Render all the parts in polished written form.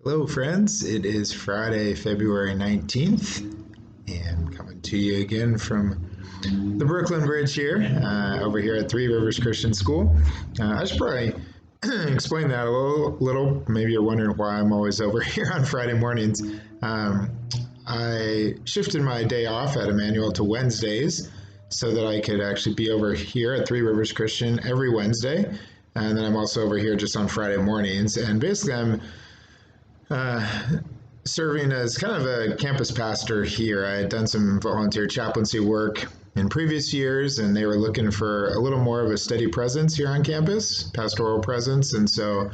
Hello, friends. It is Friday, February 19th, and coming to you again from the Brooklyn Bridge here, over here at Three Rivers Christian School. I should probably explain that a little. Maybe you're wondering why I'm always over here on Friday mornings. Um, I shifted my day off at Emmanuel to Wednesdays so that I could actually be over here at Three Rivers Christian every Wednesday. And then I'm also over here just on Friday mornings. And basically, I'm uh, serving as kind of a campus pastor here. I had done some volunteer chaplaincy work in previous years, and they were looking for a little more of a steady presence here on campus, pastoral presence. And so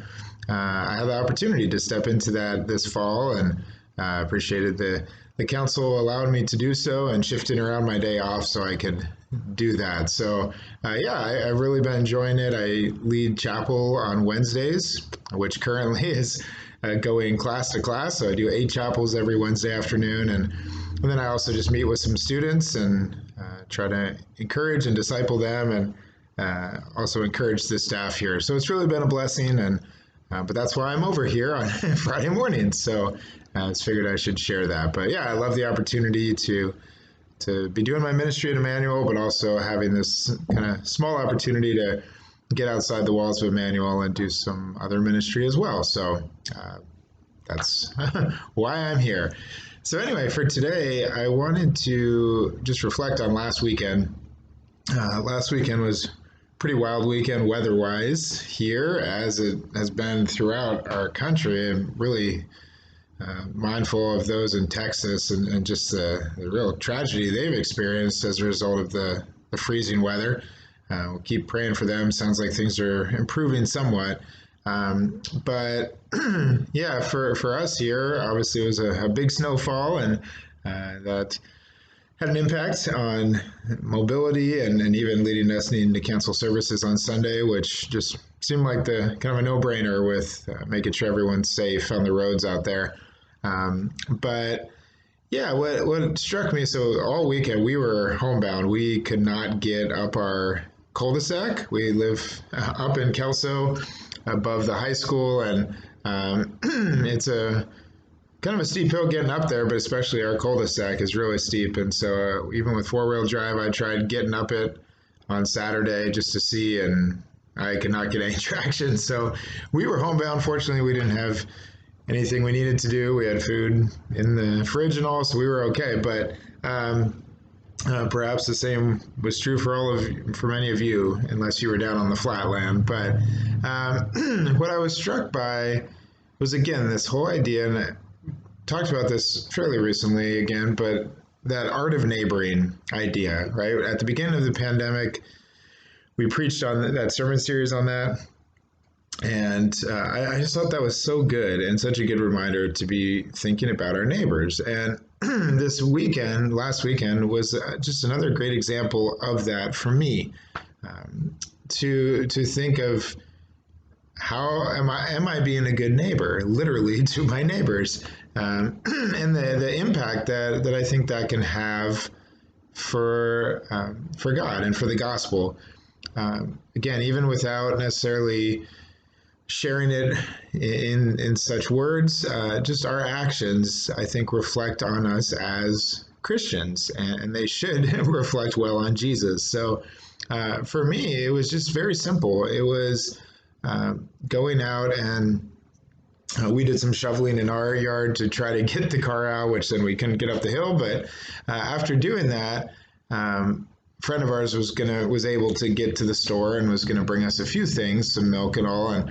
I had the opportunity to step into that this fall, and appreciated the council allowed me to do so and shifting around my day off so I could do that. So, I've really been enjoying it. I lead chapel on Wednesdays, which currently is going class to class. So I do 8 chapels every Wednesday afternoon. And then I also just meet with some students and try to encourage and disciple them and also encourage the staff here. So it's really been a blessing. But that's why I'm over here on Friday mornings. So I just figured I should share that. But yeah, I love the opportunity to be doing my ministry at Emmanuel, but also having this kind of small opportunity to get outside the walls of Emmanuel and do some other ministry as well. So that's why I'm here. So anyway, for today, I wanted to just reflect on last weekend. Last weekend was a pretty wild weekend weather-wise here, as it has been throughout our country, and really mindful of those in Texas and just the real tragedy they've experienced as a result of the freezing weather. We'll keep praying for them. Sounds like things are improving somewhat. But yeah, for us here, obviously it was a big snowfall, and that had an impact on mobility and even leading us needing to cancel services on Sunday, which just seemed like the kind of a no-brainer with making sure everyone's safe on the roads out there. But yeah, what struck me, so all weekend we were homebound. We could not get up our cul-de-sac. We live up in Kelso above the high school, and it's a kind of a steep hill getting up there, but especially our cul-de-sac is really steep. And so even with four-wheel drive, I tried getting up it on Saturday just to see, and I could not get any traction. So we were homebound. Fortunately, we didn't have anything we needed to do. We had food in the fridge and all, so we were okay. But perhaps the same was true for many of you, unless you were down on the flatland. But what I was struck by was, again, this whole idea, and I talked about this fairly recently again, but that art of neighboring idea, right? At the beginning of the pandemic, we preached on that sermon series on that. And I just thought that was so good and such a good reminder to be thinking about our neighbors. And last weekend, was just another great example of that for me. To think of how am I being a good neighbor, literally to my neighbors, and the impact that I think that can have for God and for the gospel. Again, even without necessarily sharing it in such words, just our actions, I think, reflect on us as Christians, and they should reflect well on Jesus. So for me, it was just very simple. It was going out, and we did some shoveling in our yard to try to get the car out, which then we couldn't get up the hill. But after doing that, a friend of ours was able to get to the store and was going to bring us a few things, some milk and all.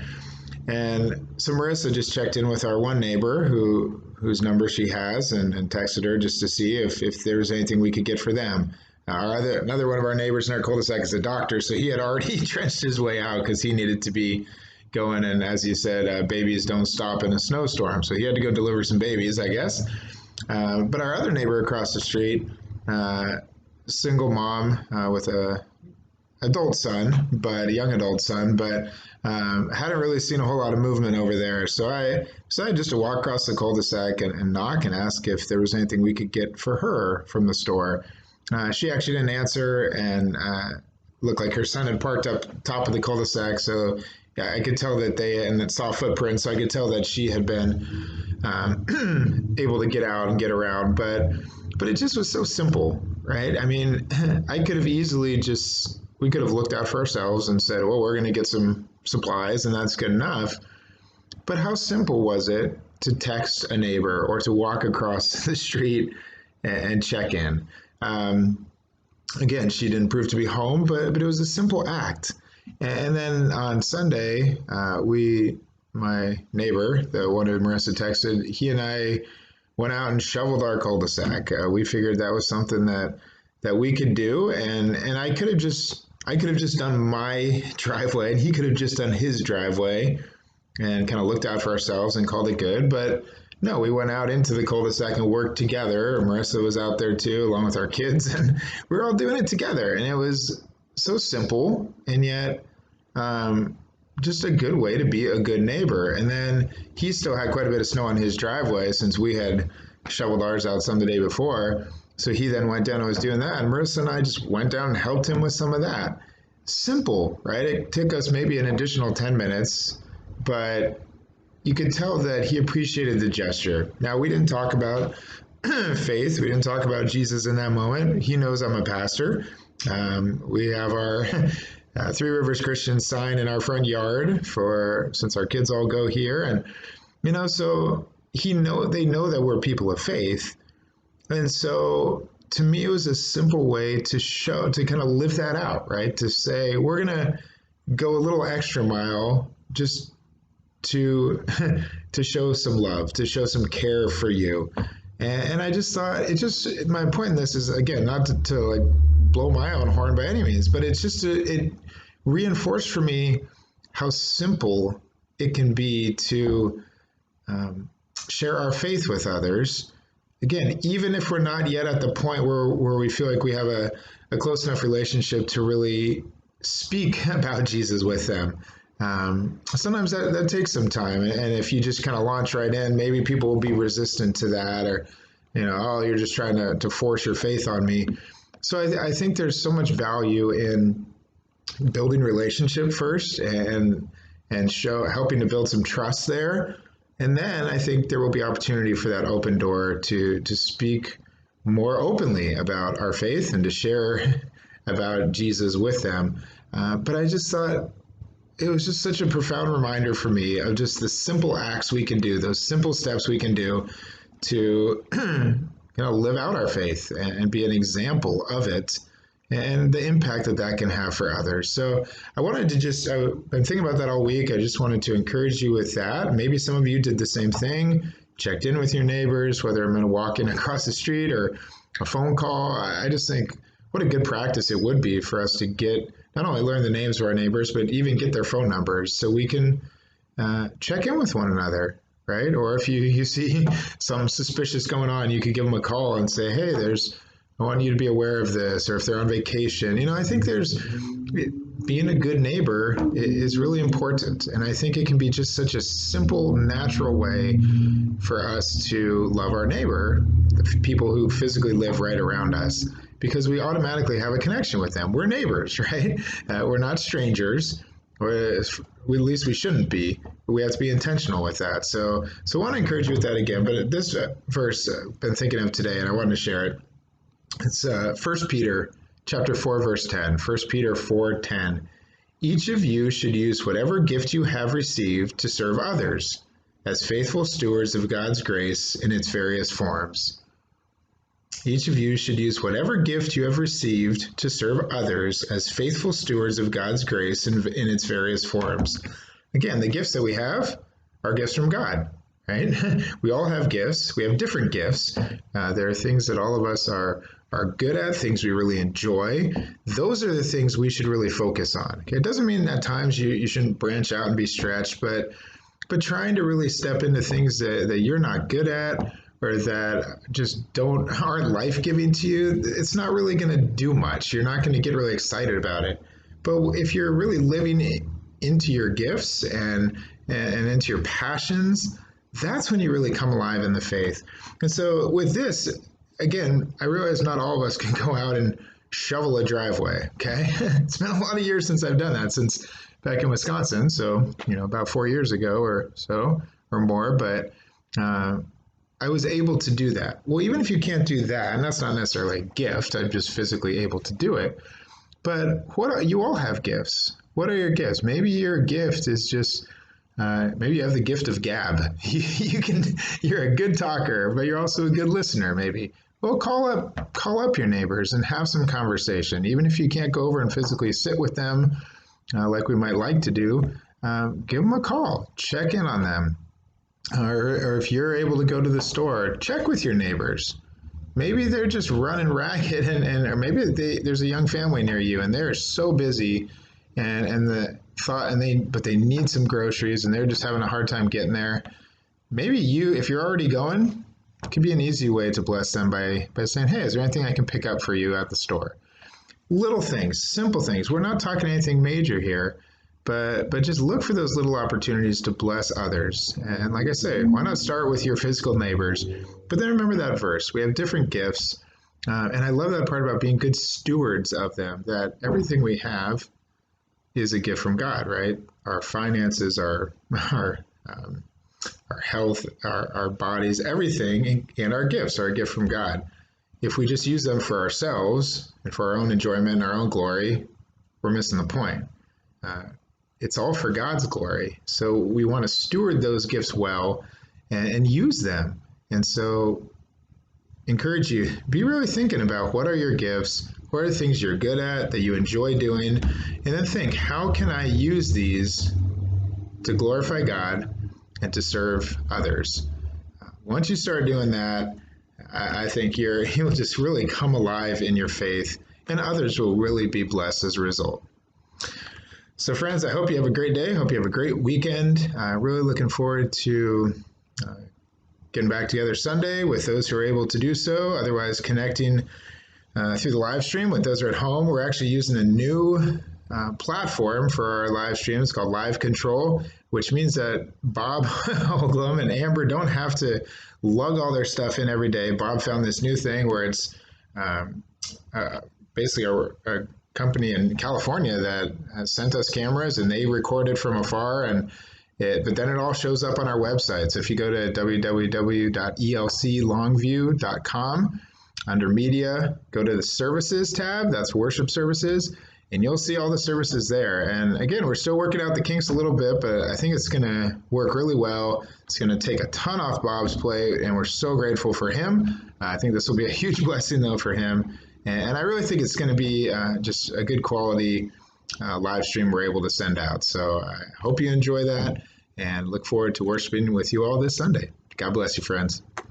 And so Marissa just checked in with our one neighbor whose number she has, and texted her just to see if there was anything we could get for them. Another one of our neighbors in our cul-de-sac is a doctor, so he had already trenched his way out because he needed to be going. And as you said, babies don't stop in a snowstorm, so he had to go deliver some babies, I guess. But our other neighbor across the street, single mom with a young adult son, but hadn't really seen a whole lot of movement over there. So I decided just to walk across the cul-de-sac and knock and ask if there was anything we could get for her from the store. She actually didn't answer, and looked like her son had parked up top of the cul-de-sac. So yeah, I could tell that and it saw footprints, so I could tell that she had been able to get out and get around. But it just was so simple, right? I mean, I could have easily we could have looked out for ourselves and said, well, we're going to get some supplies and that's good enough. But how simple was it to text a neighbor or to walk across the street and check in? Again, she didn't prove to be home, but it was a simple act. And then on Sunday, my neighbor, the one who Marissa texted, he and I went out and shoveled our cul-de-sac. We figured that was something that we could do, and I could have just done my driveway, and he could have just done his driveway, and kind of looked out for ourselves and called it good. But no, we went out into the cul-de-sac and worked together. Marissa was out there too, along with our kids, and we were all doing it together. And it was so simple, and yet just a good way to be a good neighbor. And then he still had quite a bit of snow on his driveway since we had shoveled ours out some the day before. So he then went down and was doing that. And Marissa and I just went down and helped him with some of that. Simple, right? It took us maybe an additional 10 minutes, but you could tell that he appreciated the gesture. Now, we didn't talk about faith. We didn't talk about Jesus in that moment. He knows I'm a pastor. We have our Three Rivers Christian sign in our front yard since our kids all go here. And, so they know that we're people of faith. And so to me, it was a simple way to kind of live that out, right? To say, we're going to go a little extra mile just to show some love, to show some care for you. And I just thought my point in this is, again, not to like blow my own horn by any means, but it reinforced for me how simple it can be to share our faith with others. Again, even if we're not yet at the point where we feel like we have a close enough relationship to really speak about Jesus with them. Sometimes that takes some time, and if you just kind of launch right in, maybe people will be resistant to that, or oh, you're just trying to force your faith on me. So I think there's so much value in building relationship first, and helping to build some trust there, and then I think there will be opportunity for that open door to speak more openly about our faith and to share about Jesus with them. But I just thought it was just such a profound reminder for me of just the simple acts we can do, those simple steps we can do to live out our faith and be an example of it, and the impact that can have for others. So I wanted to I've been thinking about that all week. I just wanted to encourage you with that. Maybe some of you did the same thing, checked in with your neighbors, whether I'm going to walk in across the street or a phone call. I just think what a good practice it would be for us to not only learn the names of our neighbors, but even get their phone numbers so we can check in with one another, right? Or if you see some suspicious going on, you could give them a call and say, hey, I want you to be aware of this, or if they're on vacation. I think being a good neighbor is really important. And I think it can be just such a simple, natural way for us to love our neighbor, the people who physically live right around us, because we automatically have a connection with them. We're neighbors, right? We're not strangers, or at least we shouldn't be. We have to be intentional with that. So I want to encourage you with that again. But this verse I've been thinking of today, and I wanted to share it. It's 1 Peter chapter 4, verse 10. 1 Peter 4:10. Each of you should use whatever gift you have received to serve others as faithful stewards of God's grace in its various forms. Each of you should use whatever gift you have received to serve others as faithful stewards of God's grace in its various forms. Again, the gifts that we have are gifts from God, right? We all have gifts. We have different gifts. There are things that all of us are good at, things we really enjoy. Those are the things we should really focus on. Okay? It doesn't mean at times you shouldn't branch out and be stretched, but trying to really step into things that you're not good at, or that just aren't life-giving to you, it's not really going to do much. You're not going to get really excited about it. But if you're really living into your gifts and into your passions, that's when you really come alive in the faith. And so with this, again, I realize not all of us can go out and shovel a driveway, okay? It's been a lot of years since I've done that, since back in Wisconsin. So, about 4 years ago or so or more. But I was able to do that. Well, even if you can't do that, and that's not necessarily a gift, I'm just physically able to do it. But you all have gifts. What are your gifts? Maybe your gift is just maybe you have the gift of gab. You're a good talker, but you're also a good listener. Maybe. Well, call up your neighbors and have some conversation. Even if you can't go over and physically sit with them, like we might like to do, give them a call. Check in on them. Or if you're able to go to the store, check with your neighbors. Maybe they're just running ragged, or maybe there's a young family near you and they're so busy, but they need some groceries and they're just having a hard time getting there. Maybe if you're already going, it could be an easy way to bless them by saying, "Hey, is there anything I can pick up for you at the store?" Little things, simple things. We're not talking anything major here, but just look for those little opportunities to bless others. And like I say, why not start with your physical neighbors? But then remember that verse. We have different gifts. And I love that part about being good stewards of them, that everything we have is a gift from God, right? Our finances, our health, our bodies, everything, and our gifts are a gift from God. If we just use them for ourselves and for our own enjoyment and our own glory, we're missing the point. It's all for God's glory. So we want to steward those gifts well and use them. And so encourage you, be really thinking about what are your gifts, what are the things you're good at that you enjoy doing, and then think, how can I use these to glorify God and to serve others? Once you start doing that, I think you'll just really come alive in your faith, and others will really be blessed as a result. So friends, I hope you have a great day. I hope you have a great weekend. Really looking forward to getting back together Sunday with those who are able to do so. Otherwise, connecting through the live stream with those who are at home. We're actually using a new platform for our live stream. It's called Live Control, which means that Bob Oglum and Amber don't have to lug all their stuff in every day. Bob found this new thing where it's basically a company in California that has sent us cameras and they recorded from afar, but then it all shows up on our website. So if you go to www.elclongview.com, under media, go to the services tab, that's worship services, and you'll see all the services there. And again, we're still working out the kinks a little bit, but I think it's going to work really well. It's going to take a ton off Bob's plate, and we're so grateful for him. I think this will be a huge blessing, though, for him. And I really think it's going to be just a good quality live stream we're able to send out. So I hope you enjoy that and look forward to worshiping with you all this Sunday. God bless you, friends.